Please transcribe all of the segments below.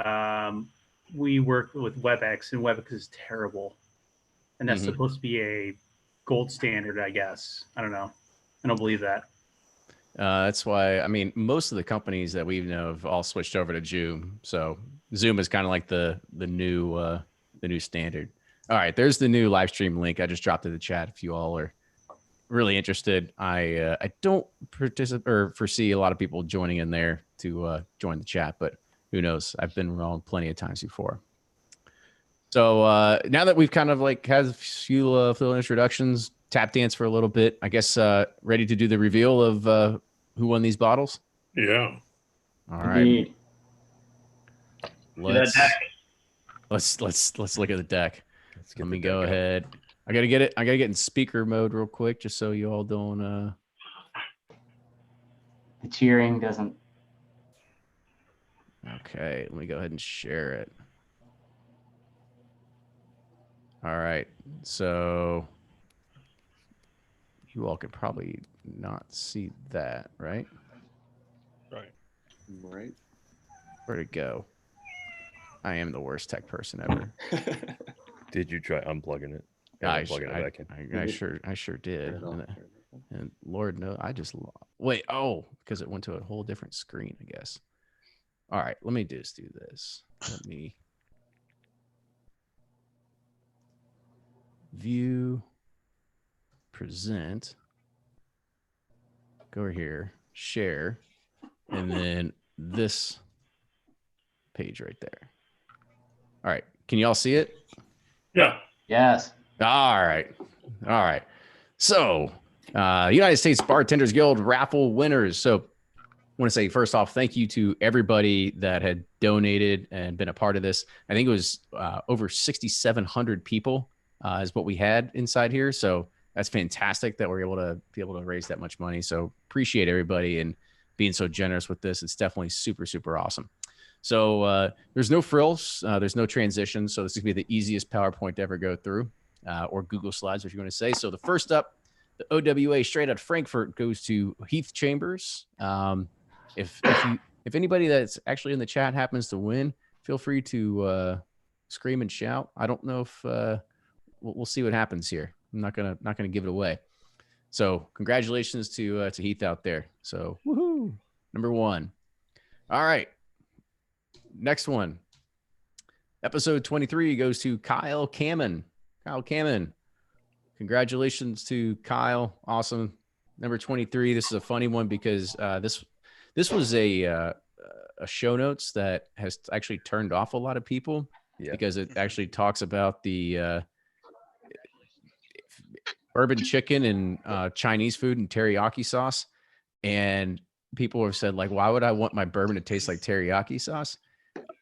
Um, we work with WebEx, and WebEx is terrible, and that's Mm-hmm. supposed to be a gold standard, I guess. I don't know. I don't believe that. That's why, I mean, most of the companies that we know have all switched over to Zoom. So Zoom is kind of like the new standard. All right, there's the new live stream link. I just dropped in the chat if you all are really interested. I don't participate or foresee a lot of people joining in there to join the chat, but who knows? I've been wrong plenty of times before. So now that we've kind of like had a few little introductions, tap dance for a little bit, I guess ready to do the reveal of who won these bottles. Yeah. All right, Indeed. let's let's look at the deck. Let me go ahead. I gotta get it. I gotta get in speaker mode real quick, just so you all don't. The cheering doesn't. Okay, let me go ahead and share it. All right, so you all can probably not see that, right? Right. Where'd it go? I am the worst tech person ever. Did you try unplugging it? I sure did. And Lord no, I just wait. Oh, because it went to a whole different screen, I guess. All right, let me just do this. Let me view, present, go over here, share, and then this page right there. All right, can you all see it? Yeah. Yes. All right. So, United States Bartenders Guild raffle winners. So, I want to say first off, thank you to everybody that had donated and been a part of this. I think it was over 6,700 people is what we had inside here. So that's fantastic that we're able to raise that much money. So appreciate everybody and being so generous with this. It's definitely super, super awesome. So there's no frills. There's no transition. So this is going to be the easiest PowerPoint to ever go through or Google Slides, if you're going to say. So the first up, the OWA straight out of Frankfurt goes to Heath Chambers. If anybody that's actually in the chat happens to win, feel free to scream and shout. I don't know if we'll see what happens here. I'm not gonna give it away. So congratulations to Heath out there. So woohoo, number one. All right, next one. Episode 23 goes to Kyle Kamen. Kyle Kamen. Congratulations to Kyle. Awesome. Number 23. This is a funny one because this was a show notes that has actually turned off a lot of people because it actually talks about the bourbon chicken and Chinese food and teriyaki sauce. And people have said, like, why would I want my bourbon to taste like teriyaki sauce?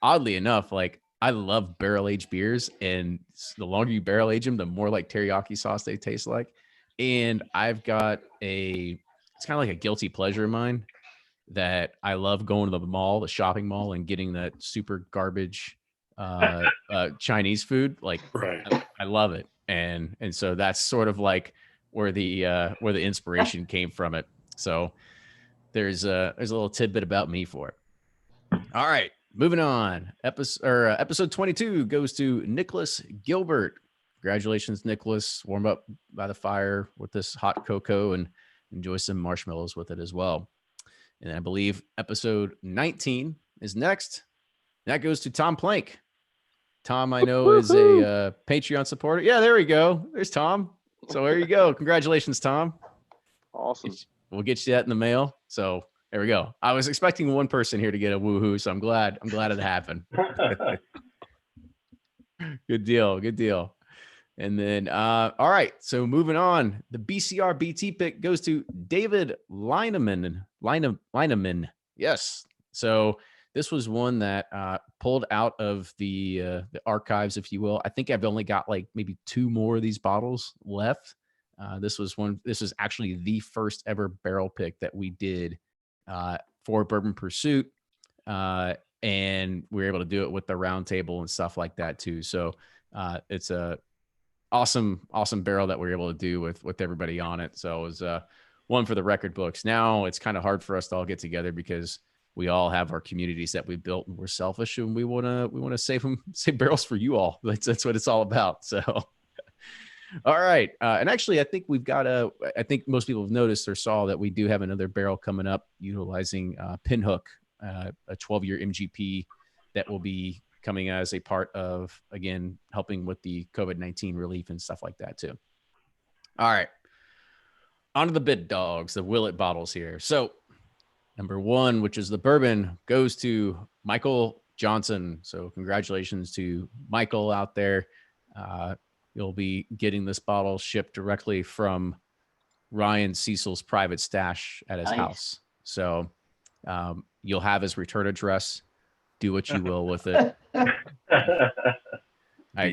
Oddly enough, like, I love barrel-aged beers, and the longer you barrel age them, the more like teriyaki sauce they taste like. And I've got it's kind of like a guilty pleasure of mine that I love going to the mall, the shopping mall, and getting that super garbage Chinese food. Like, Right. I love it, and so that's sort of like where the inspiration came from it. So there's a little tidbit about me for it. All right, moving on. Episode 22 goes to Nicholas Gilbert. Congratulations, Nicholas. Warm up by the fire with this hot cocoa and enjoy some marshmallows with it as well. And I believe episode 19 is next. That goes to Tom Plank. Tom, I know, is a Patreon supporter. Yeah, there we go. There's Tom. So there you go. Congratulations, Tom. Awesome. We'll get you that in the mail. So there we go. I was expecting one person here to get a woohoo, so I'm glad it happened. Good deal. And then, all right. So moving on, the BCR BT pick goes to David Lineman. Yes. So this was one that pulled out of the archives, if you will. I think I've only got like maybe 2 more of these bottles left. This was actually the first ever barrel pick that we did for Bourbon Pursuit. And we were able to do it with the round table and stuff like that too. So it's a awesome barrel that we were able to do with everybody on it. So it was one for the record books. Now it's kind of hard for us to all get together because we all have our communities that we built, and we're selfish, and we want to save barrels for you all. That's what it's all about. So, all right. And actually, I think I think most people have noticed or saw that we do have another barrel coming up utilizing Pinhook, a 12-year MGP that will be coming as a part of, again, helping with the COVID-19 relief and stuff like that too. All right. On to the bid dogs, the Willet bottles here. So number 1, which is the bourbon, goes to Michael Johnson. So congratulations to Michael out there. You'll be getting this bottle shipped directly from Ryan Cecil's private stash at his house. So you'll have his return address. Do what you will with it. I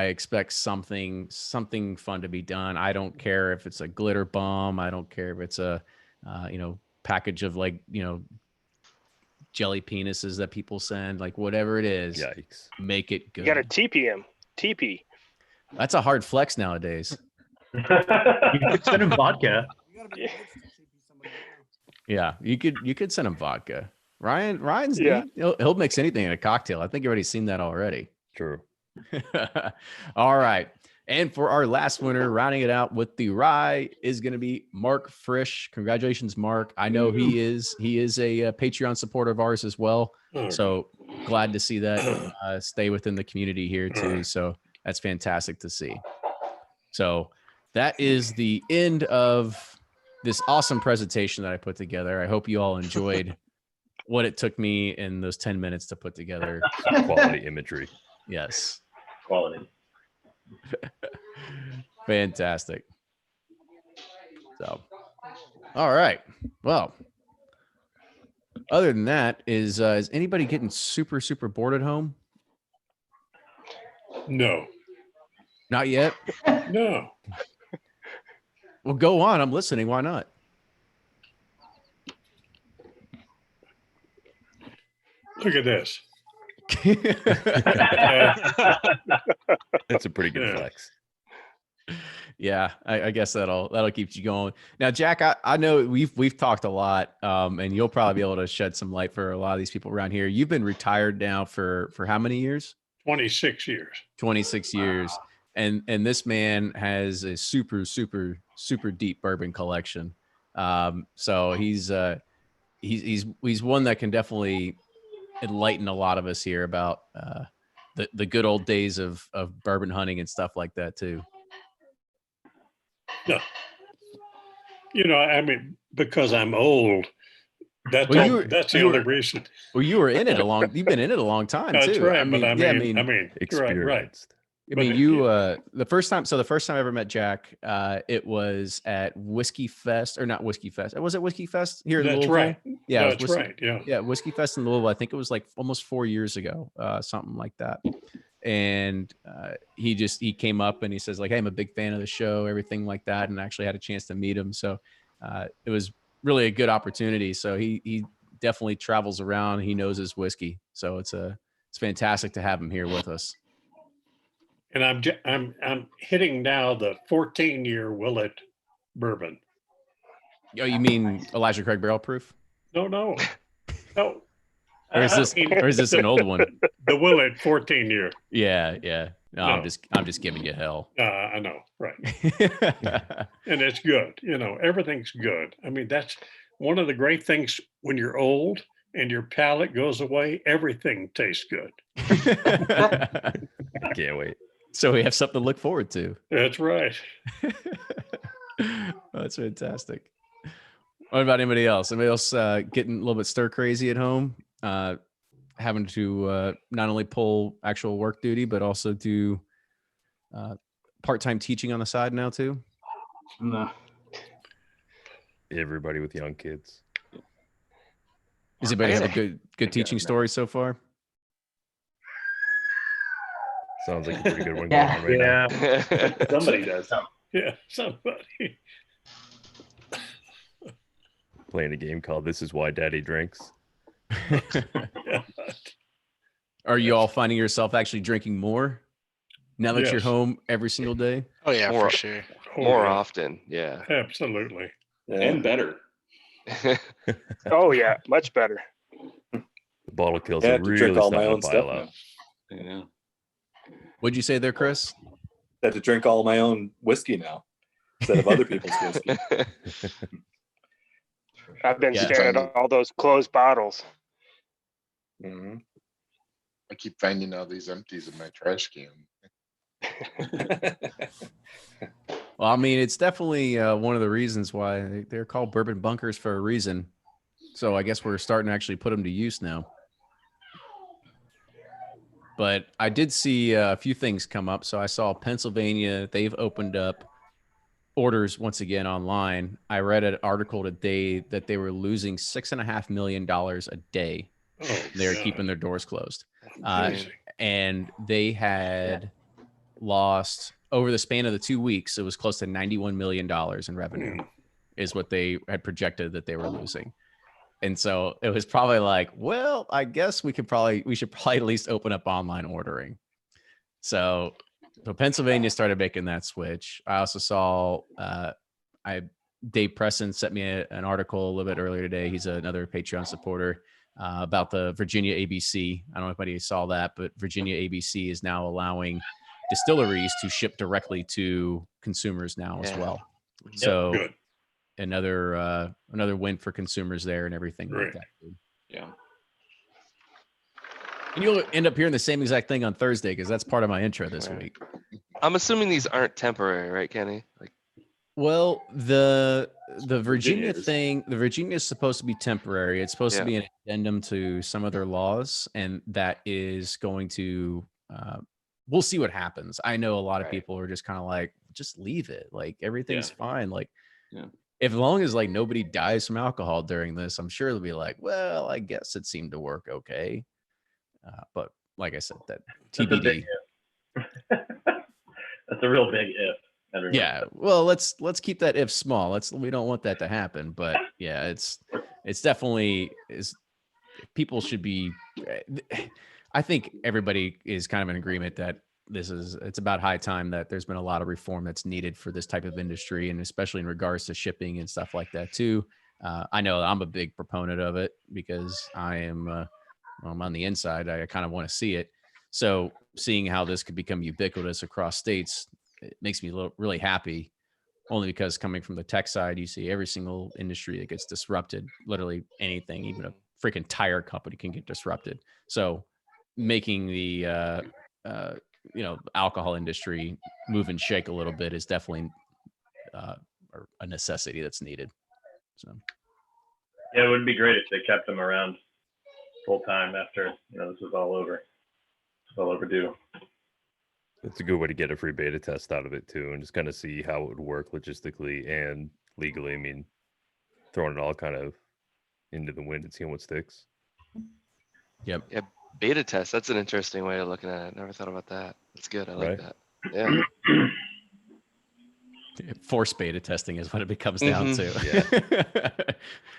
expect something fun to be done. I don't care if it's a glitter bomb. I don't care if it's a package of jelly penises that people send, like whatever it is. Yikes. Make it good. You got to TP. That's a hard flex nowadays. You could send him vodka. Yeah, you could send him vodka. Ryan's Yeah. he'll mix anything in a cocktail. I think you've already seen that already. True. All right. And for our last winner, rounding it out with the rye, is going to be Mark Frisch. Congratulations, Mark. I know he is a Patreon supporter of ours as well. So glad to see that stay within the community here too. So that's fantastic to see. So that is the end of this awesome presentation that I put together. I hope you all enjoyed what it took me in those 10 minutes to put together. Quality imagery. Yes. Quality. Fantastic. So, all right. Well, other than that, is anybody getting super, super bored at home? No. Not yet? No. Well, go on. I'm listening. Why not? Look at this. That's a pretty good flex. Yeah, I guess that'll keep you going. Now, Jack, I know we've talked a lot, and you'll probably be able to shed some light for a lot of these people around here. You've been retired now for how many years? 26 years. 26 years. And this man has a super, super, super deep bourbon collection. So he's one that can definitely enlighten a lot of us here about the good old days of bourbon hunting and stuff like that too. No. I mean, because I'm old. That's the only reason. Well, you've been in it a long time That's too. right. I mean, experienced. Right. I mean, the first time I ever met Jack, it was at Whiskey Fest, or not Whiskey Fest. Was it Whiskey Fest here in That's Louisville? right. Yeah, That's right. Yeah. Yeah, Whiskey Fest in Louisville. I think it was like almost 4 years ago, something like that. And he came up and he says like, "Hey, I'm a big fan of the show," everything like that, and actually had a chance to meet him. So it was really a good opportunity. So he definitely travels around. He knows his whiskey, so it's fantastic to have him here with us. And I'm hitting now the 14-year Willet bourbon. Oh, you mean Elijah Craig Barrel Proof? No. Or is this an old one? The Willet 14-year. Yeah. No. I'm just giving you hell. I know, right. And it's good. Everything's good. I mean, that's one of the great things when you're old and your palate goes away, everything tastes good. I can't wait. So we have something to look forward to. That's right. That's fantastic. What about anybody else? Anybody else getting a little bit stir crazy at home? Having to not only pull actual work duty, but also do part-time teaching on the side now too? No. Everybody with young kids. Does anybody have a good teaching story so far? Sounds like a pretty good one going on right now. Somebody does. Yeah, somebody. Playing a game called This Is Why Daddy Drinks. Are you all finding yourself actually drinking more now that Yes. you're home every single day? Oh yeah, More- for sure. More often. Yeah. Absolutely. And better. Oh yeah, much better. The bottle kills I are have to drink really all my starting own to stuff pile up. now. Yeah. What'd you say there, Chris? I have to drink all my own whiskey now instead of other people's whiskey. I've been Yeah. staring at all those closed bottles. Mm-hmm. I keep finding all these empties in my trash can. Well, I mean, it's definitely one of the reasons why they're called bourbon bunkers for a reason. So I guess we're starting to actually put them to use now. But I did see a few things come up. So I saw Pennsylvania, they've opened up orders once again online. I read an article today that they were losing $6.5 million a day. Oh, They're God. keeping their doors closed. Amazing. And they had lost over the span of the 2 weeks, it was close to $91 million in revenue is what they had projected that they were losing. And so it was probably like, well, I guess we should probably at least open up online ordering. So Pennsylvania started making that switch. I also saw Dave Preston sent me an article a little bit earlier today. He's another Patreon supporter about the Virginia ABC. I don't know if anybody saw that, but Virginia ABC is now allowing distilleries to ship directly to consumers now as well. So Good. another win for consumers there and everything like Right. that. Yeah. And you'll end up hearing the same exact thing on Thursday because that's part of my intro this week. I'm assuming these aren't temporary, right, Kenny? Like, Well, the Virginia is. thing, the Virginia is supposed to be temporary. It's supposed to Yeah. be an addendum to some of their laws, and that is going to. We'll see what happens. I know a lot of people are just kind of like, just leave it. Like everything's fine. Like, as long as like nobody dies from alcohol during this, I'm sure they'll be like, well, I guess it seemed to work okay. But like I said, that That's a big TBD. if. That's a real big if. Everyone. Yeah, well, let's keep that if small. We don't want that to happen, but yeah, it's definitely is. People should be. I think everybody is kind of in agreement that it's about high time that there's been a lot of reform that's needed for this type of industry, and especially in regards to shipping and stuff like that too. I know I'm a big proponent of it because I'm on the inside. I kind of want to see it. So seeing how this could become ubiquitous across states, it makes me really happy, only because coming from the tech side, you see every single industry that gets disrupted, literally anything, even a freaking tire company can get disrupted. So making the, alcohol industry move and shake a little bit is definitely a necessity that's needed. So. Yeah, it would be great if they kept them around full time after, this is all over. It's well overdue. It's a good way to get a free beta test out of it too, and just kind of see how it would work logistically and legally. I mean, throwing it all kind of into the wind and seeing what sticks. Yep. yeah, beta test. That's an interesting way of looking at it. Never thought about that. That's good. I like Right. that. Yeah. Force beta testing is what it becomes down to.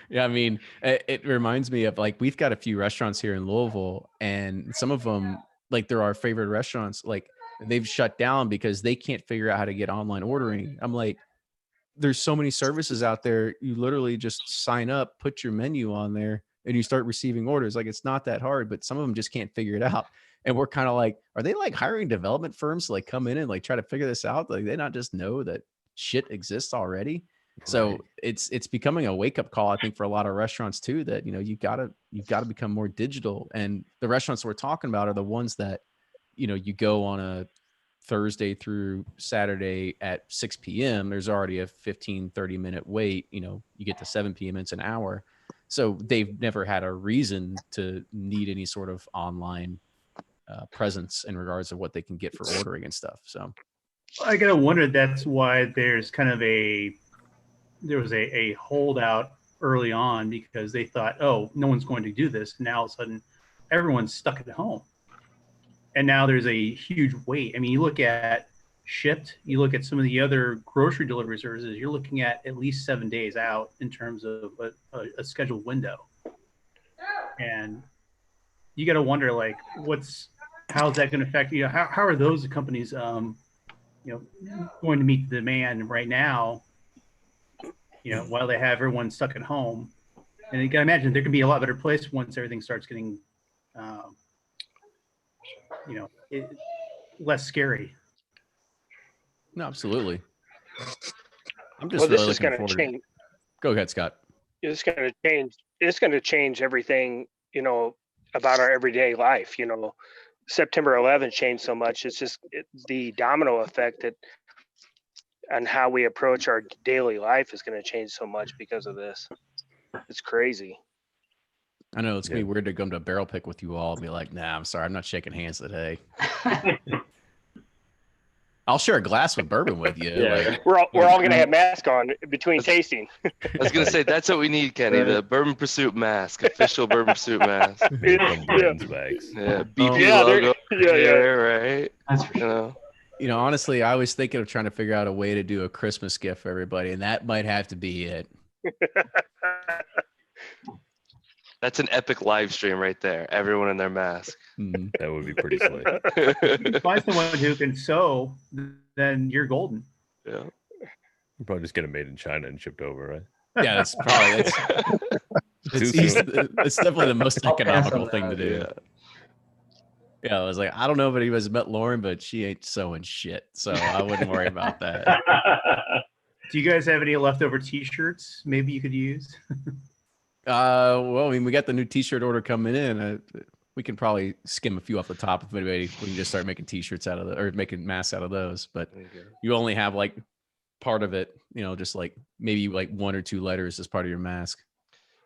Yeah. I mean, it reminds me of like, we've got a few restaurants here in Louisville, and some of them, like they're our favorite restaurants, like they've shut down because they can't figure out how to get online ordering. I'm like, there's so many services out there. You literally just sign up, put your menu on there, and you start receiving orders. Like, it's not that hard, but some of them just can't figure it out. And we're kind of like, are they like hiring development firms to like come in and like try to figure this out? Like, they not just know that shit exists already. So it's becoming a wake up call, I think, for a lot of restaurants too, that, you've got to become more digital. And the restaurants we're talking about are the ones that, you go on a Thursday through Saturday at 6 p.m. There's already a 15-30 minute wait. You get to 7 p.m. It's an hour. So they've never had a reason to need any sort of online presence in regards to what they can get for ordering and stuff. So I gotta wonder, that's why there's kind of there was a holdout early on, because they thought, oh, no one's going to do this. Now all of a sudden everyone's stuck at home. And now there's a huge wait. I mean, you look at Shipt, you look at some of the other grocery delivery services, you're looking at least 7 days out in terms of a scheduled window. And you got to wonder, like, how's that going to affect, how are those companies, going to meet the demand right now, while they have everyone stuck at home. And you can imagine there can be a lot better place once everything starts getting, less scary. No, absolutely. I'm just Well, this really is looking going to forward. change. Go ahead, Scott. It's going to change. It's going to change everything, about our everyday life. September 11th changed so much. It's just the domino effect that and how we approach our daily life is going to change so much because of this. It's crazy. I know it's gonna be weird to come to a barrel pick with you all and be like, nah, I'm sorry, I'm not shaking hands today. I'll share a glass with bourbon with you. Yeah. Like, We're all going to have masks on between tasting. I was gonna say that's what we need, Kenny. The Bourbon Pursuit mask, official Bourbon Pursuit mask. Maybe some blends bags. Yeah, BP Yeah, logo. yeah. Right. That's for sure. Honestly, I was thinking of trying to figure out a way to do a Christmas gift for everybody, and that might have to be it. That's an epic live stream right there. Everyone in their mask. That would be pretty slick. If you find someone who can sew, then you're golden. Yeah. We'll probably just get it made in China and shipped over, right? Yeah, that's probably it's definitely the most I'll pass economical on thing to that. do. Yeah, I was like, I don't know if anybody's met Lauren, but she ain't sewing shit, so I wouldn't worry about that. Do you guys have any leftover T-shirts? Maybe you could use. Well, I mean, we got the new T-shirt order coming in. We can probably skim a few off the top if anybody. We can just start making T-shirts out of the, or making masks out of those. But you only have like part of it, just like maybe like 1 or 2 letters as part of your mask.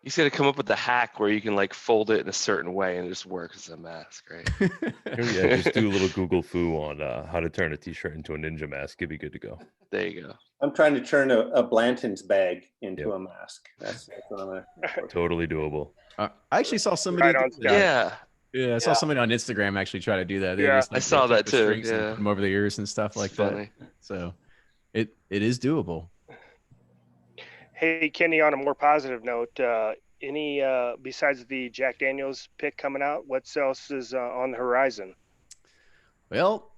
You just got to come up with the hack where you can like fold it in a certain way and it just works as a mask, right? Yeah, just do a little Google foo on how to turn a T-shirt into a ninja mask. You'll be good to go. There you go. I'm trying to turn a Blanton's bag into a mask. That's what I'm gonna. Totally doable. I actually saw somebody. Right on, do that. Yeah. Yeah, I saw somebody on Instagram actually try to do that. They Yeah, just, I saw take that the too, strings and yeah. put them over the ears and stuff like funny. that. So it is doable. Hey, Kenny, on a more positive note, any besides the Jack Daniels pick coming out, what else is on the horizon? Well,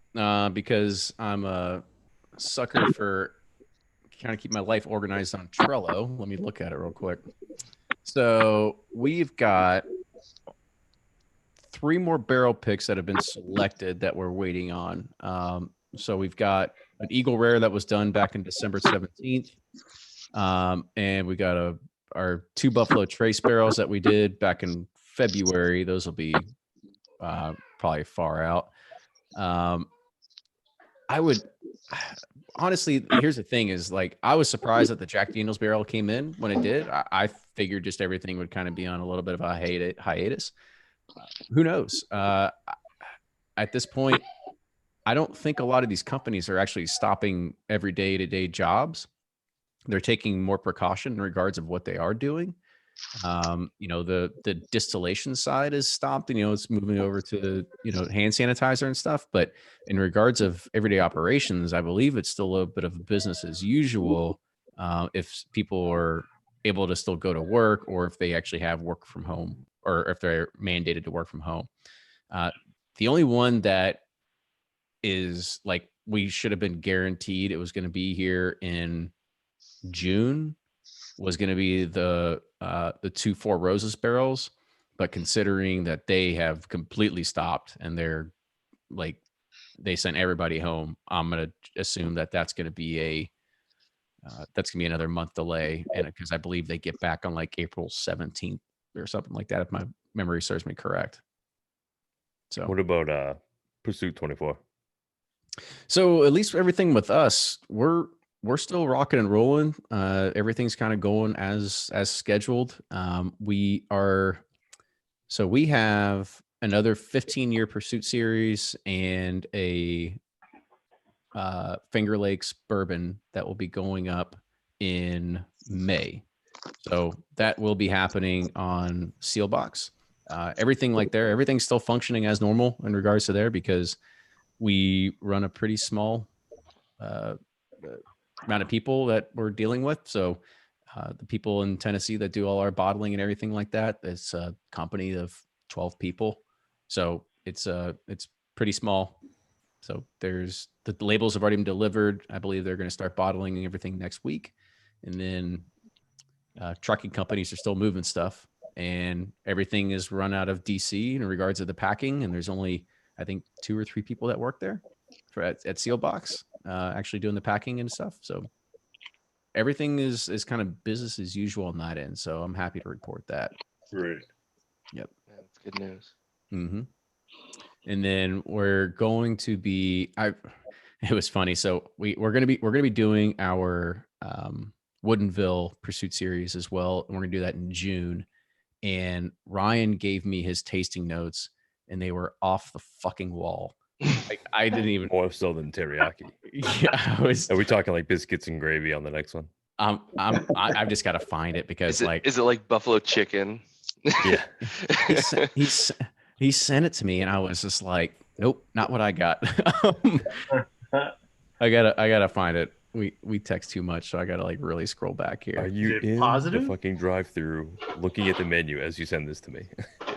because I'm a sucker for kind of keep my life organized on Trello. Let me look at it real quick. So we've got 3 more barrel picks that have been selected that we're waiting on. So we've got an Eagle Rare that was done back in December 17th. And we got our 2 Buffalo Trace barrels that we did back in February. Those will be probably far out. I would honestly, here's the thing is like, I was surprised that the Jack Daniels barrel came in when it did. I figured just everything would kind of be on a little bit of a hiatus. Who knows? At this point, I don't think a lot of these companies are actually stopping every day-to-day jobs. They're taking more precaution in regards of what they are doing. The distillation side is stopped, it's moving over to, hand sanitizer and stuff. But in regards of everyday operations, I believe it's still a little bit of business as usual. If people are able to still go to work, or if they actually have work from home, or if they're mandated to work from home. The only one that is like, we should have been guaranteed it was going to be here in June was going to be the 2 Four Roses barrels, but considering that they have completely stopped and they're like, they sent everybody home, I'm going to assume that that's going to be another month delay. And because I believe they get back on like April 17th or something like that, if my memory serves me correct. So what about Pursuit 24? So at least everything with us, we're still rocking and rolling. Everything's kind of going as scheduled. We have another 15-year Pursuit series and a Finger Lakes bourbon that will be going up in May. So that will be happening on Sealbox. Everything like there, everything's still functioning as normal in regards to there, because we run a pretty small amount of people that we're dealing with. So the people in Tennessee that do all our bottling and everything like that, it's a company of 12 people. So it's pretty small. So the labels have already been delivered. I believe they're going to start bottling everything next week. And then trucking companies are still moving stuff, and everything is run out of DC in regards to the packing. And there's only, I think, 2 or 3 people that work there at Seal Box, actually doing the packing and stuff. So everything is kind of business as usual on that end. So I'm happy to report that. Great. Yep. That's good news. Mm-hmm. And then we're going to be, it was funny. So we're going to be doing our Woodinville Pursuit series as well. And we're going to do that in June. And Ryan gave me his tasting notes and they were off the fucking wall. Like, I didn't even more so than teriyaki. Yeah, Are we talking like biscuits and gravy on the next one? I've just got to find it because is it like buffalo chicken? Yeah. He sent it to me and I was just like, nope, not what I got. I gotta find it. We text too much, so I gotta like really scroll back here. Are you in positive? the fucking drive-through looking at the menu as you send this to me?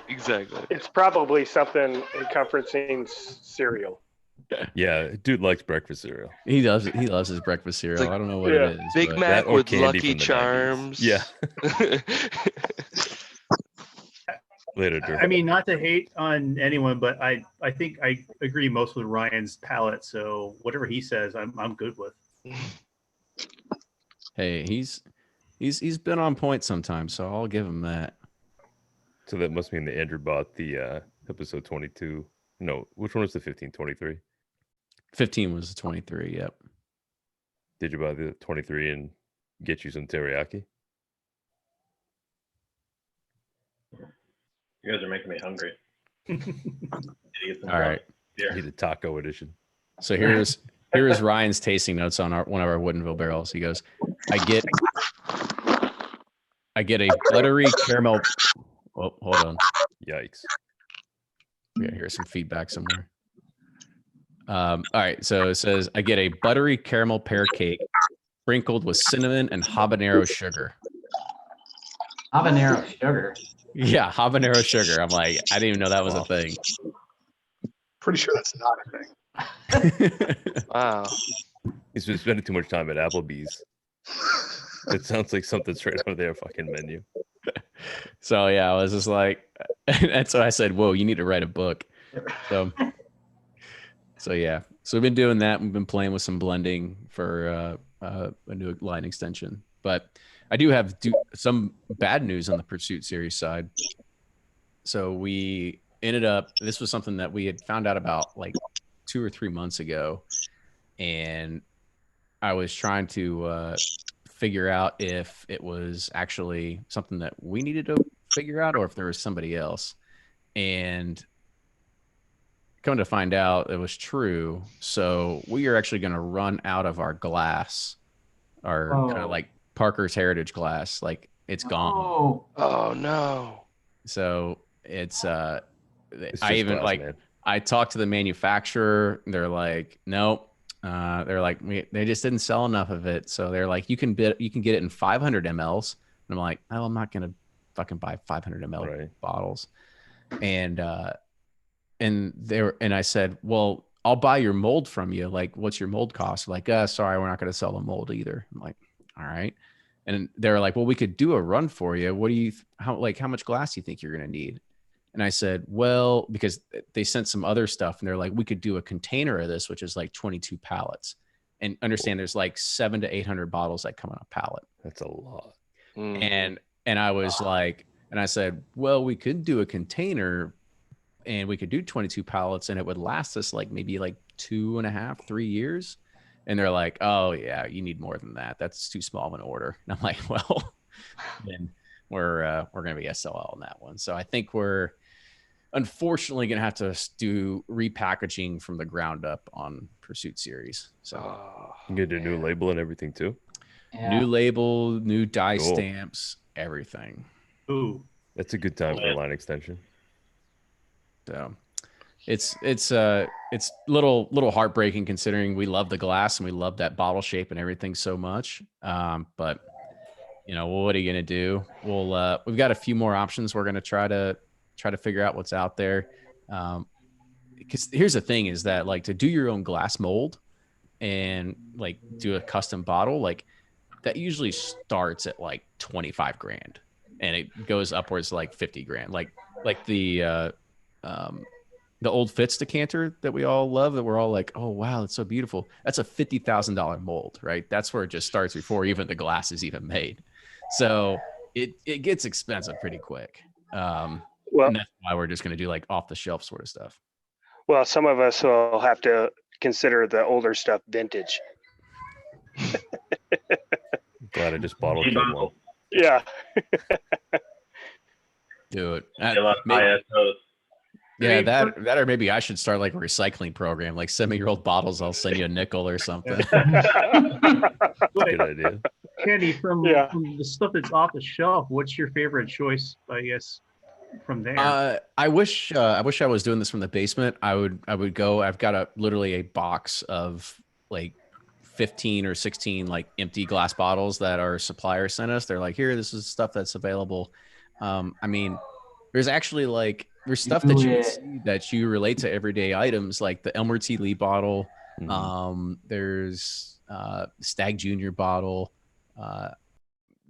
Exactly. It's probably something encompassing cereal. Yeah, dude likes breakfast cereal. He does. He loves his breakfast cereal. I don't know what it is. Big Mac or with candy Lucky from the 90s. Charms. Yeah. Later, Drew. I mean, not to hate on anyone, but I think I agree most with Ryan's palate. So whatever he says, I'm good with. Hey, he's been on point sometimes, so I'll give him that. So that must mean that Andrew bought the episode 22. No, which one was the 15? 23? 15 was the 23. Yep. Did you buy the 23 and get you some teriyaki? You guys are making me hungry. All right. Need a taco edition. So here's Ryan's tasting notes on one of our Woodinville barrels. He goes, I get a buttery caramel. Oh, hold on. Yikes. Yeah, here's some feedback somewhere. All right. So it says, I get a buttery caramel pear cake sprinkled with cinnamon and habanero sugar. Habanero sugar. Yeah, habanero sugar. I'm like, I didn't even know that was a thing. Pretty sure that's not a thing. Wow. He's been spending too much time at Applebee's. It sounds like something straight out of their fucking menu. So yeah, I was just like, and so I said, whoa, you need to write a book. So yeah, so we've been doing that. We've been playing with some blending for a new line extension, but I do have some bad news on the Pursuit series side. So we ended up, this was something that we had found out about like 2 or 3 months ago. And I was trying to figure out if it was actually something that we needed to figure out or if there was somebody else. And come to find out it was true. So we are actually going to run out of our glass, our kind of like Parker's Heritage glass. Like it's gone. Oh no. So it's I even glass, like man. I talked to the manufacturer. They're like, nope. They're like, they just didn't sell enough of it. So they're like, you can get it in 500 mLs. And I'm like, oh, I'm not gonna fucking buy 500 ml bottles. And I said, well, I'll buy your mold from you. Like, what's your mold cost? Like, sorry, we're not gonna sell the mold either. I'm like, all right. And they're like, well, we could do a run for you. What do you, how much glass do you think you're gonna need? And I said, well, because they sent some other stuff and they're like, we could do a container of this, which is like 22 pallets. And understand there's like 700 to 800 bottles that come on a pallet. That's a lot. And I was like, and I said, well, we could do a container and we could do 22 pallets and it would last us like maybe like 2.5, 3 years. And they're like, oh yeah, you need more than that. That's too small of an order. And I'm like, well, then we're going to be SLL on that one. So I think we're unfortunately going to have to do repackaging from the ground up on Pursuit series. So you get a new label and everything too. Yeah. New label, new die stamps, everything. Ooh, that's a good time for a line extension. So it's little heartbreaking considering we love the glass and we love that bottle shape and everything so much. But you know, what are you going to do? We've got a few more options. We're going to try to figure out what's out there. Because here's the thing is that like to do your own glass mold and like do a custom bottle, like that usually starts at like 25 grand and it goes upwards to like 50 grand. Like the old Fitz decanter that we all love, that we're all like, oh wow, it's so beautiful. That's a $50,000 mold, right? That's where it just starts before even the glass is even made. So it gets expensive pretty quick. Well, and that's why we're just going to do like off the shelf sort of stuff. well, some of us will have to consider the older stuff vintage. Glad I just bottled one. Yeah. Do it. Yeah, that or maybe I should start like a recycling program, like send me your old bottles, I'll send you a nickel or something. Good idea. Kenny, from the stuff that's off the shelf, what's your favorite choice, I guess, from there? I wish I was doing this from the basement. I would go, I've got literally a box of like 15 or 16 like empty glass bottles that our supplier sent us. They're like, here, this is stuff that's available. I mean, there's actually like, there's stuff that you would see that you relate to everyday items, like the Elmer T. Lee bottle. There's Stag Junior bottle.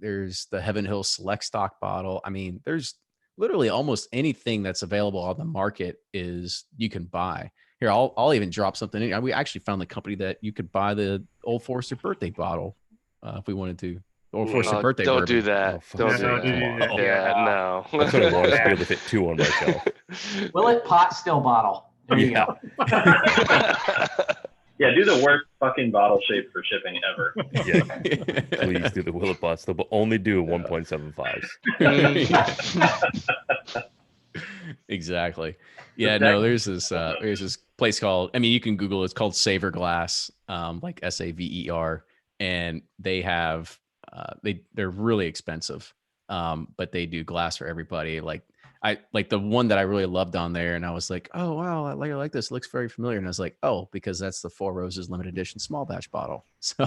There's the Heaven Hill Select Stock bottle. I mean, there's literally almost anything that's available on the market is you can buy. Here, I'll even drop something in. We actually found the company that you could buy the Old Forester birthday bottle if we wanted to. Old Forester birthday don't bourbon. do that. Don't do that. Yeah, no. That's what I wanted to be able to fit 2 on my shelf. Willet pot still bottle. There you go. Yeah, do the worst fucking bottle shape for shipping ever. Yeah, please do the Willet pot still, but only do 1.75s. Exactly. Yeah, no, there's this place called, I mean, you can Google it, it's called Saver Glass, like SAVER, and they have they're really expensive, but they do glass for everybody. Like I like the one that I really loved on there, and I was like, oh wow, I like this. It looks very familiar. And I was like, oh, because that's the Four Roses limited edition small batch bottle. So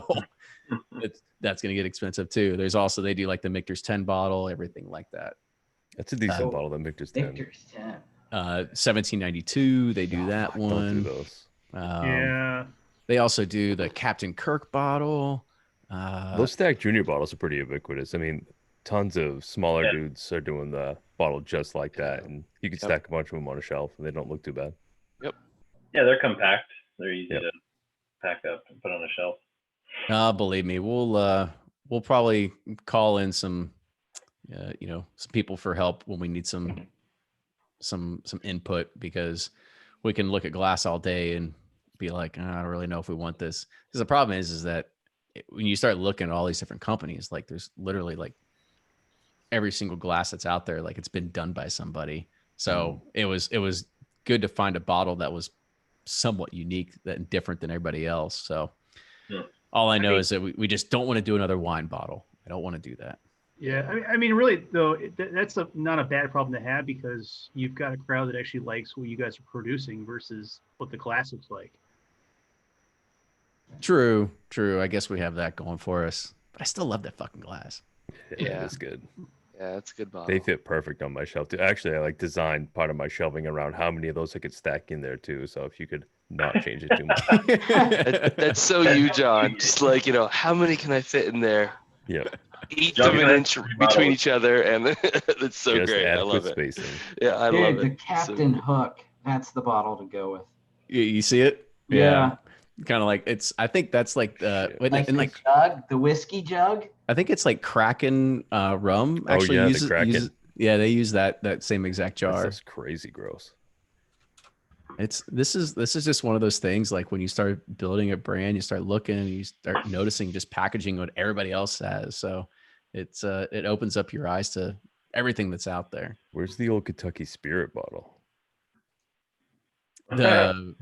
that's gonna get expensive too. There's also, they do like the Michter's 10 bottle, everything like that. That's a decent bottle, the Michter's 10. Michter's 10. 1792, they do that one. Don't do those. Yeah. They also do the Captain Kirk bottle. Those Stag Junior bottles are pretty ubiquitous. I mean, tons of smaller dudes are doing the bottle just like that, and you can stack a bunch of them on a shelf, and they don't look too bad. Yep. Yeah, they're compact. They're easy to pack up and put on a shelf. Believe me, we'll probably call in some some people for help when we need some input, because we can look at glass all day and be like, I don't really know if we want this. Because the problem is that when you start looking at all these different companies, like there's literally like every single glass that's out there, like it's been done by somebody. So it was good to find a bottle that was somewhat unique and different than everybody else. So all I know is that we just don't want to do another wine bottle. I don't want to do that. Yeah, I mean, really though, that's not a bad problem to have, because you've got a crowd that actually likes what you guys are producing versus what the glass looks like. True. I guess we have that going for us, but I still love that fucking glass. Yeah, that's good. Yeah, it's a good bottle. They fit perfect on my shelf too. Actually, I like designed part of my shelving around how many of those I could stack in there too. So if you could not change it too much. That's so you, John. Just like, how many can I fit in there? Yeah. Each of an inch between each other, and that's so Just great. I love it. spacing. Yeah, I Dude, love it. the Captain Hook. That's the bottle to go with. You see it? Yeah. Kind of like I think that's like the jug, the whiskey jug. I think it's like Kraken rum. Actually, the Kraken. They use that same exact jar. That's crazy gross. This is just one of those things, like when you start building a brand, you start looking and you start noticing just packaging what everybody else has. So it opens up your eyes to everything that's out there. Where's the old Kentucky Spirit bottle? The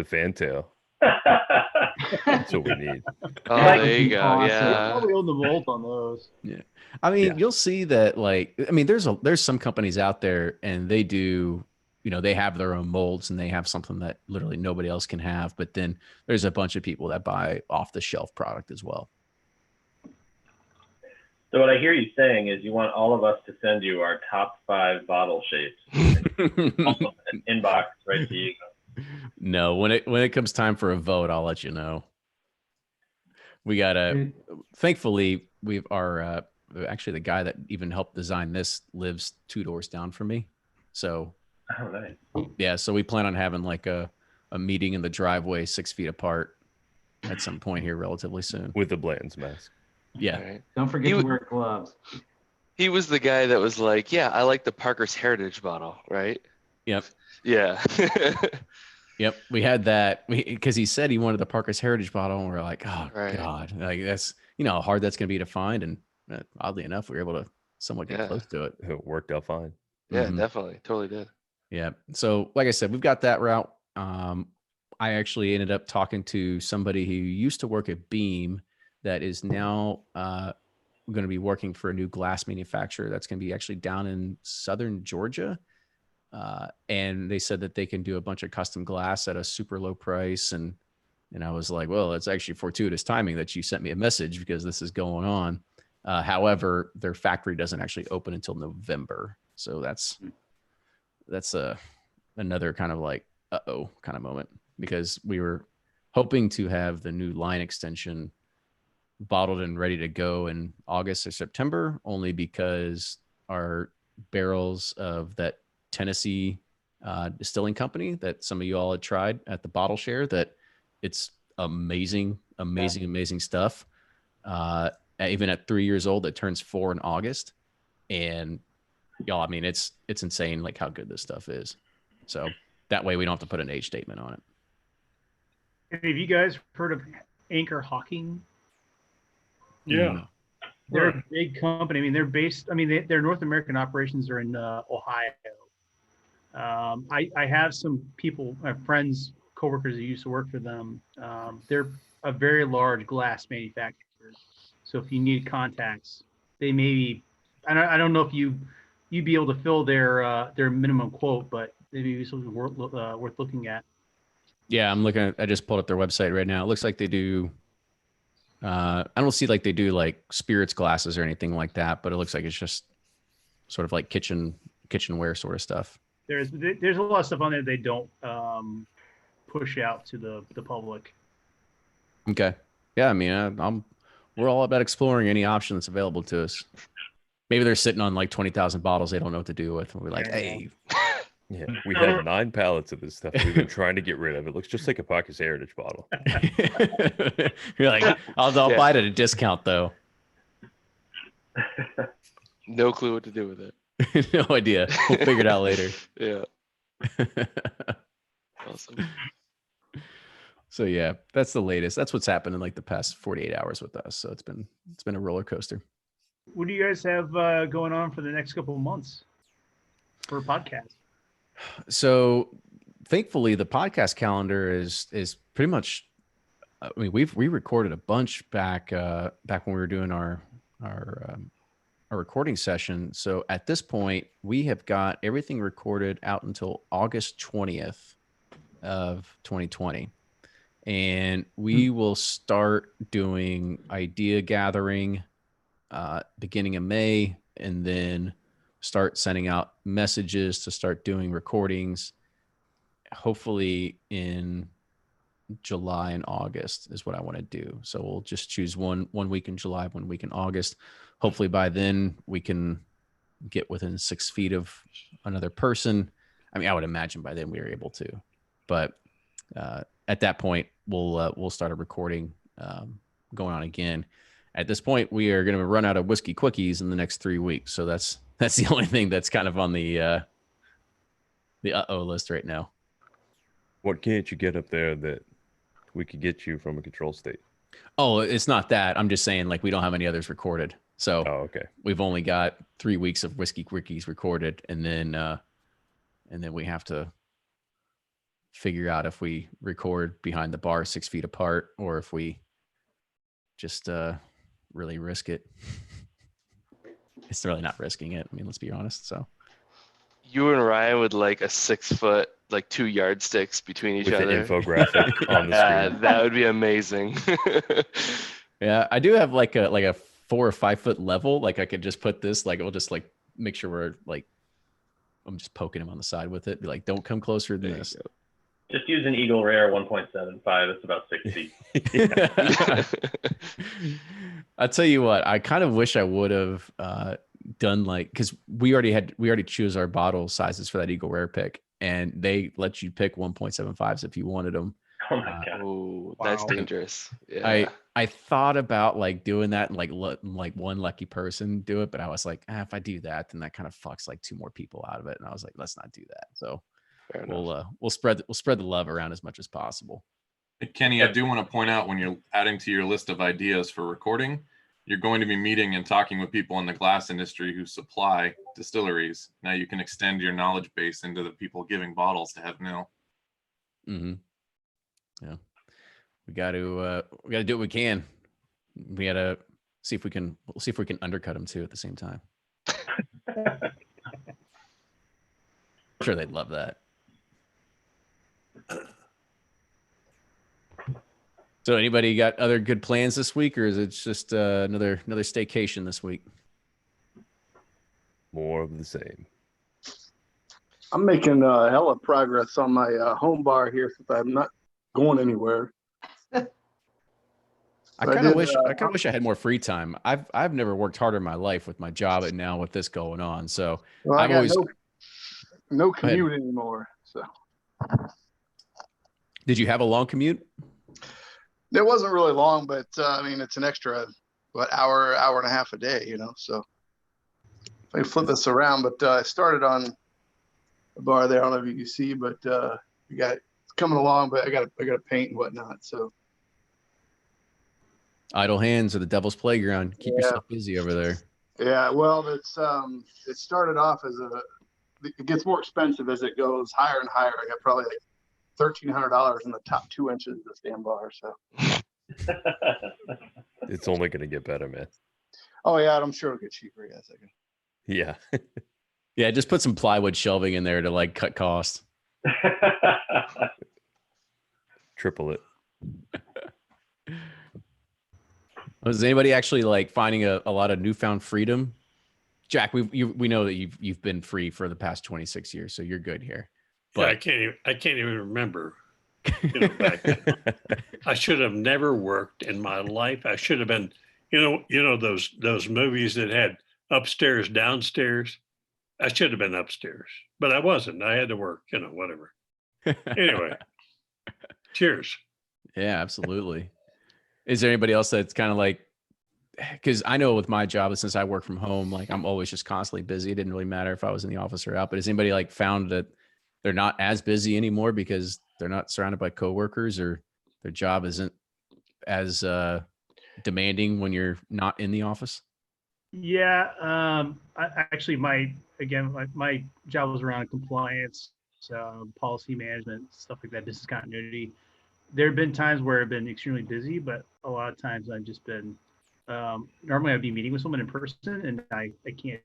Fantail. That's what we need. Oh, there you go. Awesome. Yeah. Probably own the vault on those. Yeah. I mean, you'll see that, like, I mean, there's some companies out there and they do, they have their own molds and they have something that literally nobody else can have. But then there's a bunch of people that buy off the shelf product as well. So what I hear you saying is you want all of us to send you our top 5 bottle shapes. An inbox right to you. No, when it comes time for a vote, I'll let you know. We got a. Thankfully, we've our actually the guy that even helped design this lives 2 doors down from me, so. Oh, nice. Yeah, so we plan on having like a meeting in the driveway 6 feet apart at some point here relatively soon. With the Blanton's mask. Yeah. Right. Don't forget to wear gloves. He was the guy that was like, yeah, I like the Parker's Heritage bottle, right? Yep. Yeah. Yep. We had that because he said he wanted the Parker's Heritage bottle, and we're like, oh God, like that's how hard that's gonna be to find, and oddly enough, we were able to somewhat get close to it. It worked out fine. Yeah, definitely, totally did. Yeah. So, like I said, we've got that route. I actually ended up talking to somebody who used to work at Beam that is now going to be working for a new glass manufacturer that's going to be actually down in southern Georgia. And they said that they can do a bunch of custom glass at a super low price. And I was like, well, it's actually fortuitous timing that you sent me a message because this is going on. However, their factory doesn't actually open until November. So that's another kind of like, uh-oh kind of moment, because we were hoping to have the new line extension bottled and ready to go in August or September, only because our barrels of that Tennessee distilling company that some of you all had tried at the bottle share, that it's amazing stuff. Even at 3 years old, it turns 4 in August. And y'all, I mean, it's insane like how good this stuff is. So that way we don't have to put an age statement on it. Have you guys heard of Anchor Hawking? Yeah. They're a big company. I mean, they're based, their North American operations are in Ohio. I have some people, my friends, coworkers that used to work for them. They're a very large glass manufacturer. So if you need contacts, they may be, I don't know if you'd be able to fill their minimum quote, but maybe something worth looking at. Yeah, I just pulled up their website right now. It looks like they do, I don't see like they do like spirits glasses or anything like that, but it looks like it's just sort of like kitchenware sort of stuff. There's a lot of stuff on there they don't push out to the public. Okay. Yeah, I mean, we're all about exploring any option that's available to us. Maybe they're sitting on like 20,000 bottles they don't know what to do with. And we're like, hey. Yeah, we have 9 pallets of this stuff we've been trying to get rid of. It looks just like a Parker's Heritage bottle. You're like, I'll buy it at a discount though. No clue what to do with it. No idea. We'll figure it out later. Yeah. Awesome. So yeah, that's the latest. That's what's happened in like the past 48 hours with us. So it's been a roller coaster. What do you guys have going on for the next couple of months for a podcast? So thankfully the podcast calendar is pretty much, I mean, we recorded a bunch back when we were doing our recording session. So at this point we have got everything recorded out until August 20th of 2020. And we will start doing idea gathering beginning of May, and then start sending out messages to start doing recordings, hopefully in July and August is what I want to do. So we'll just choose one week in July, 1 week in August. Hopefully by then we can get within 6 feet of another person. I mean, I would imagine by then we are able to, but at that point we'll start a recording going on again. At this point, we are going to run out of whiskey quickies in the next 3 weeks. So that's the only thing that's kind of on the uh-oh list right now. What can't you get up there that we could get you from a control state? Oh, it's not that. I'm just saying, like, we don't have any others recorded. So okay. We've only got 3 weeks of whiskey quickies recorded, and then we have to figure out if we record behind the bar 6 feet apart or if we just really risk it. It's really not risking it. I mean, let's be honest. So you and Ryan would like a 6 foot, like 2 yardsticks between each other. With the infographic on the screen. That would be amazing. Yeah, I do have like a 4 or 5 foot level. Like I could just put this, like we'll just like make sure we're like, I'm just poking him on the side with it. Be like, don't come closer than this. Just use an Eagle Rare 1.75. It's about 60. I'll tell you what, I kind of wish I would have done like, because we already choose our bottle sizes for that Eagle Rare pick, and they let you pick 1.75s if you wanted them. Oh my god. Oh, that's dangerous. I thought about like doing that and like one lucky person do it, but I was like, if I do that, then that kind of fucks like 2 more people out of it. And I was like, let's not do that. So we'll spread the love around as much as possible. Hey, Kenny, I do want to point out, when you're adding to your list of ideas for recording, you're going to be meeting and talking with people in the glass industry who supply distilleries. Now you can extend your knowledge base into the people giving bottles to have nil. Mm-hmm. Yeah, we got to do what we can. We got to see if we can. We'll see if we can undercut them too at the same time. I'm sure they'd love that. So, anybody got other good plans this week, or is it just another staycation this week? More of the same. I'm making hella progress on my home bar here since I'm not going anywhere. I kind of wish I had more free time. I've never worked harder in my life with my job, and now with this going on. So well, I'm always no commute anymore. So did you have a long commute? It wasn't really long, but I mean, it's an extra hour and a half a day, you know. So if I flip this around, but I started on the bar there. I don't know if you can see, but we got it's coming along. But I got to paint and whatnot. So idle hands are the devil's playground. Keep yourself busy over there. Yeah, well, it's it started off as it gets more expensive as it goes higher and higher. I got probably like $1,300 in the top 2 inches of the stand bar. So It's only going to get better, man. Oh yeah, I'm sure it'll get cheaper. Yeah, second. Yeah. Yeah, just put some plywood shelving in there to like cut costs. Triple it. Is anybody actually like finding a lot of newfound freedom? Jack, we know that you've been free for the past 26 years, so you're good here. But yeah, I can't even remember. You know, back then. I should have never worked in my life. I should have been, you know those movies that had upstairs, downstairs. I should have been upstairs, but I wasn't. I had to work. You know, whatever. Anyway, cheers. Yeah, absolutely. Is there anybody else that's kind of like, because I know with my job, since I work from home, like I'm always just constantly busy. It didn't really matter if I was in the office or out. But has anybody like found that they're not as busy anymore because they're not surrounded by coworkers, or their job isn't as demanding when you're not in the office? Yeah, my job was around compliance, policy management, stuff like that, business continuity. There have been times where I've been extremely busy, but a lot of times I've just been, normally I'd be meeting with someone in person, and I can't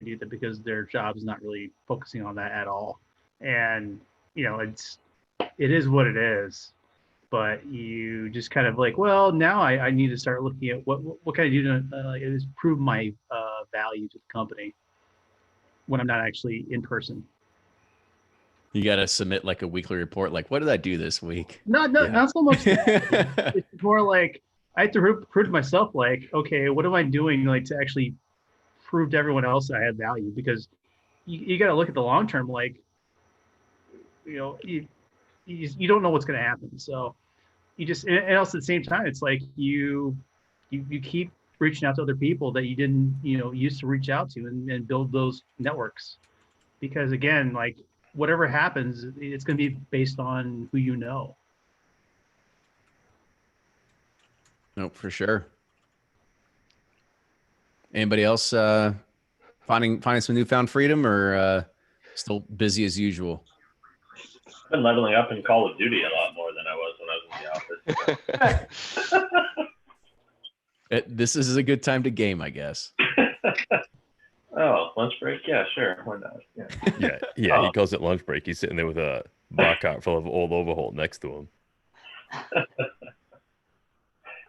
do that because their job is not really focusing on that at all. And, you know, it is what it is, but you just kind of like, well, now I need to start looking at what can I do to prove my value to the company when I'm not actually in person. You got to submit like a weekly report. Like, what did I do this week? Not so much that. It's more like I have to prove to myself, like, okay, what am I doing like to actually prove to everyone else that I have value? Because you got to look at the long term. Like, you know, you don't know what's going to happen. So you just, and also at the same time, it's like you keep reaching out to other people that you didn't, used to reach out to and build those networks. Because again, like whatever happens, it's going to be based on who you know. Nope, for sure. Anybody else finding some newfound freedom, or still busy as usual? I've been leveling up in Call of Duty a lot more than I was when I was in the office. This is a good time to game, I guess. Oh, lunch break? Yeah, sure. Why not? Yeah. Yeah. He calls it lunch break. He's sitting there with a bar cart full of old Overholt next to him.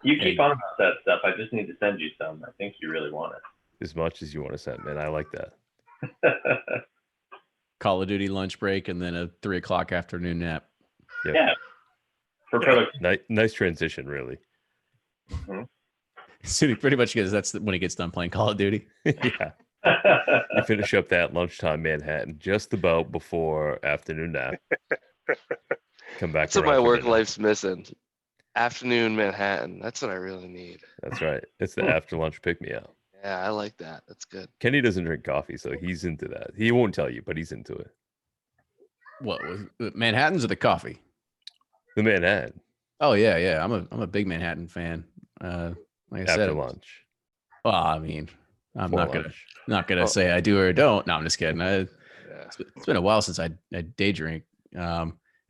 You keep on about that stuff. I just need to send you some. I think you really want it. As much as you want to send, man. I like that. Call of Duty lunch break and then a 3 o'clock afternoon nap. Yep. Yeah. For product. Nice transition, really. Mhm. So he pretty much gets that's when he gets done playing Call of Duty. Yeah. You finish up that lunchtime Manhattan just about before afternoon nap. Come back. That's what around my for work dinner. life's missing. Afternoon Manhattan. That's what I really need. That's right. It's the after lunch pick me up. Yeah, I like that. That's good. Kenny doesn't drink coffee, so he's into that. He won't tell you, but he's into it. What was Manhattan's or the coffee? The Manhattan. Oh yeah. I'm a big Manhattan fan. Like I said, After lunch. Well, I mean, I'm Before not lunch. gonna say I do or don't. No, I'm just kidding. Yeah. It's been a while since I day drink.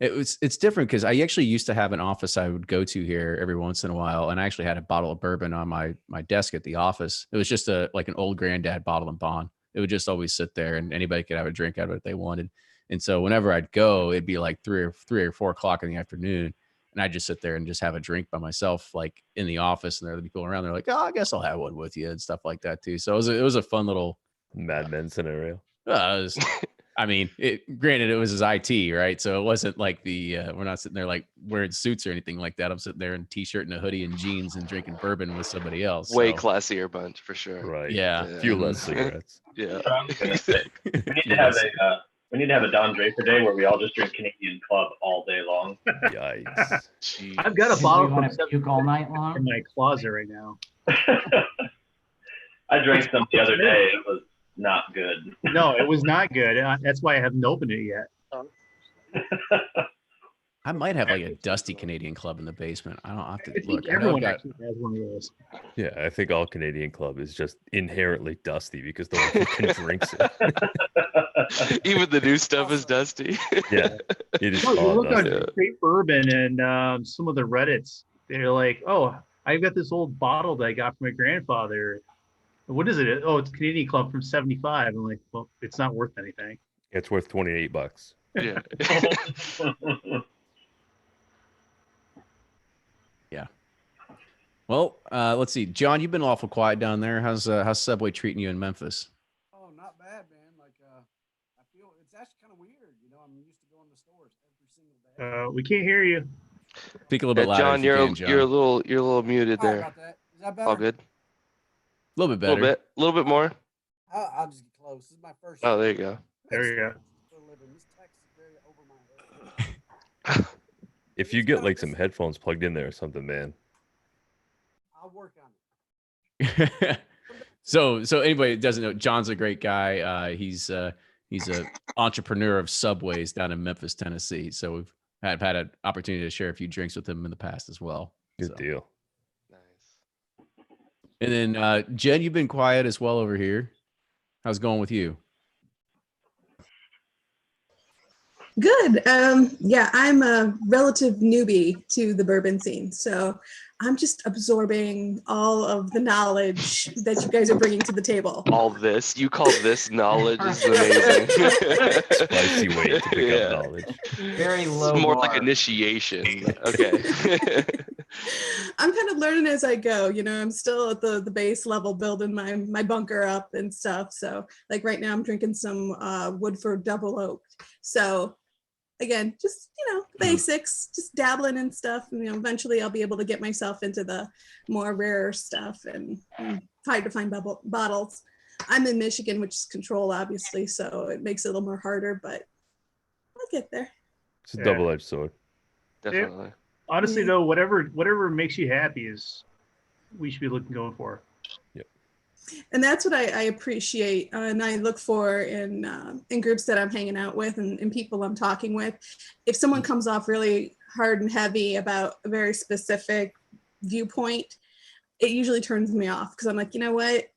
It's different because I actually used to have an office I would go to here every once in a while, and I actually had a bottle of bourbon on my desk at the office. It was just like an old granddad bottle and bond. It would just always sit there, and anybody could have a drink out of it if they wanted. And so whenever I'd go, it'd be like 3 or 4 o'clock in the afternoon, and I'd just sit there and just have a drink by myself, like in the office, and there would be people around. They're like, "Oh, I guess I'll have one with you," and stuff like that too. So it was a fun little Mad Men scenario. I mean, granted, it was his IT, right? So it wasn't like we're not sitting there like wearing suits or anything like that. I'm sitting there in t-shirt and a hoodie and jeans and drinking bourbon with somebody else. Way classier bunch for sure. Right. Yeah. A few less cigarettes. Yeah. We need to have a Don Draper day where we all just drink Canadian Club all day long. Yikes. I've got a bottle want from to puke all night long in my closet right now. I drank some the other day. It was not good. No, it was not good. That's why I haven't opened it yet. I might have like a dusty Canadian Club in the basement. I don't have to I think look. I know I've everyone got- actually has one of those. Yeah, I think all Canadian Club is just inherently dusty because no one fucking drinks it. Even the new stuff is dusty. Yeah, it is No, you all look on dusty. Great Bourbon and some of the Reddits. They're like, "Oh, I've got this old bottle that I got from my grandfather. What is it? Oh, it's Canadian Club from '75." I'm like, "Well, it's not worth anything." It's worth $28. Yeah. Yeah. Well, let's see, John. You've been awful quiet down there. How's Subway treating you in Memphis? Oh, not bad, man. Like, I feel it's actually kind of weird. You know, I'm used to going to stores every single day. We can't hear you. Speak a little bit louder. John, if you you're can, John. you're a little muted Sorry there. about that. Is that better? All good. A little bit better. A little bit more. I'll just get close. This is my first. Oh, there you go. There you go. For a living. This text is very over my head. If you get like some headphones plugged in there or something, man. I'll work on it. So anybody that doesn't know, John's a great guy. He's a entrepreneur of Subways down in Memphis, Tennessee. So we've had an opportunity to share a few drinks with him in the past as well. Good deal. Nice. And then Jen, you've been quiet as well over here. How's it going with you? Good. Yeah, I'm a relative newbie to the bourbon scene, so I'm just absorbing all of the knowledge that you guys are bringing to the table. All this you call this knowledge is amazing. Spicy way to pick up knowledge. Very low. It's more bar. like initiation. Okay. I'm kind of learning as I go. You know, I'm still at the base level, building my bunker up and stuff. So, like right now, I'm drinking some Woodford Double Oak. So, again, just basics, just dabbling in stuff. And, eventually, I'll be able to get myself into the more rarer stuff and try to find bottles. I'm in Michigan, which is control, obviously, so it makes it a little more harder, but I'll get there. It's a double-edged sword. Definitely. Honestly, though, whatever makes you happy is we should be going for. Yep. And that's what I appreciate, and I look for in groups that I'm hanging out with and people I'm talking with. If someone comes off really hard and heavy about a very specific viewpoint, it usually turns me off because I'm like, you know what?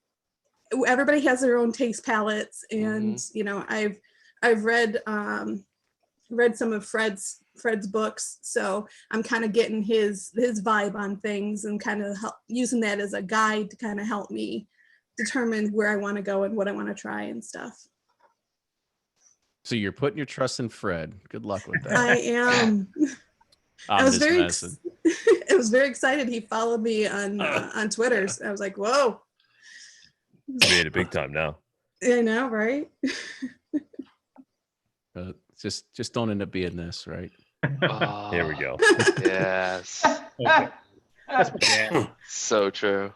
Everybody has their own taste palettes, and I've read some of Fred's books, so I'm kind of getting his vibe on things and kind of using that as a guide to kind of help me determine where I want to go and what I want to try and stuff. So you're putting your trust in Fred. Good luck with that. I am. I was very excited. He followed me on Twitter. So I was like, whoa. You made it big time now. I know, right? Just don't end up being this, right? Here we go. Yes. Okay. That's my dad. So true.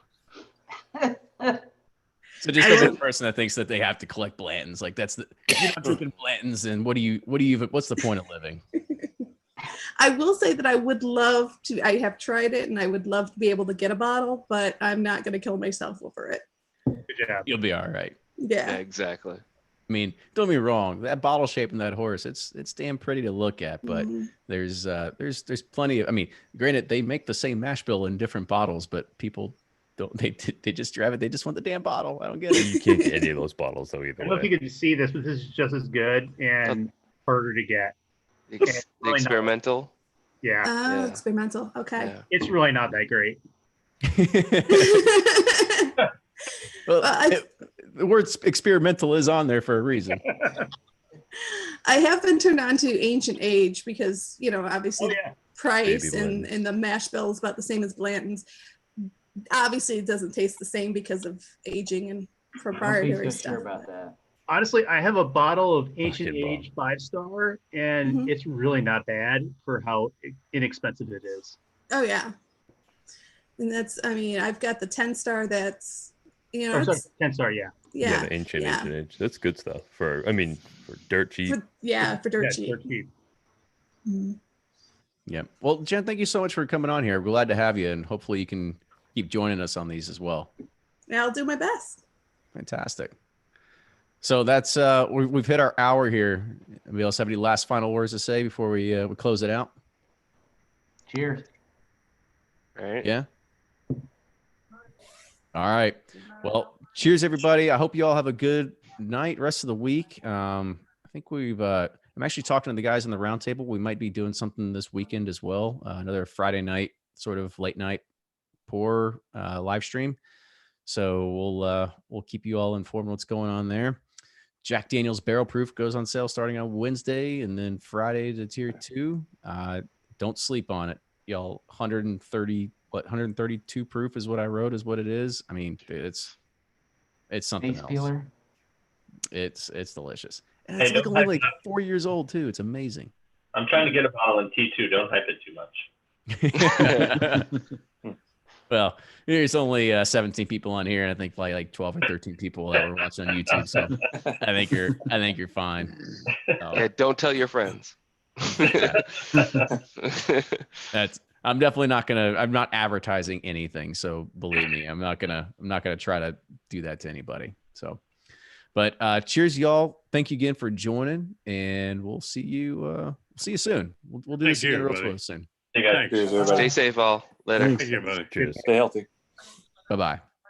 So just as a person that thinks that they have to collect Blantons, like that's the if you're not drinking Blantons, then what do you even what's the point of living? I will say that I would love to. I have tried it, and I would love to be able to get a bottle, but I'm not going to kill myself over it. Good job. You'll be all right. Yeah. Yeah, exactly. I mean, don't get me wrong, that bottle shape in that horse, it's damn pretty to look at, but there's plenty of, I mean, granted, they make the same mash bill in different bottles, but people don't, they just drive it, they just want the damn bottle. I don't get it. You can't get any of those bottles though I either don't know if you way. could see this, but this is just as good and harder to get. The And really not- experimental. yeah. Oh, Yeah. experimental. Okay. Yeah. It's really not that great. Well, the word experimental is on there for a reason. I have been turned on to Ancient Age because, you know, obviously Oh, yeah. price Baby and, blends. and the mash bill is about the same as Blanton's. Obviously, it doesn't taste the same because of aging and I don't be proprietary so stuff. sure about that. Honestly, I have a bottle of Ancient Fucking Age 5-star, and it's really not bad for how inexpensive it is. Oh yeah, and that's. I mean, I've got the 10-star. That's you know, Or sorry, it's, 10-star, yeah. yeah, the ancient yeah. age. That's good stuff for. I mean, for dirt cheap. For dirt Yeah, cheap. dirt cheap. Mhm. Yeah. Well, Jen, thank you so much for coming on here. We're glad to have you, and hopefully you can keep joining us on these as well. Yeah, I'll do my best. Fantastic. So that's we've hit our hour here. Anybody else have any last final words to say before we close it out? Cheers. All right. Yeah. All right. Well, cheers, everybody. I hope you all have a good night, rest of the week. I think we've. I'm actually talking to the guys on the round table. We might be doing something this weekend as well. Another Friday night, sort of late night pour live stream. So we'll keep you all informed what's going on there. Jack Daniel's Barrel Proof goes on sale starting on Wednesday, and then Friday to Tier 2. Don't sleep on it, y'all. 132 proof is what I wrote, is what it is. I mean, it's something Face else. peeler. It's delicious, and Hey, it's like don't only hype like it up. 4 years old too. It's amazing. I'm trying to get a bottle in T2. Don't hype it too much. Well, there's only 17 people on here, and I think like 12 or 13 people that were watching on YouTube. So I think you're fine. Yeah, don't tell your friends. I'm definitely not gonna. I'm not advertising anything, so believe me, I'm not gonna try to do that to anybody. So, but cheers, y'all. Thank you again for joining, and we'll see you soon. We'll do this again real close soon. Hey, guys. Cheers, everybody. Stay safe, all. Later. Thank you, buddy. Cheers. Stay healthy. Bye bye.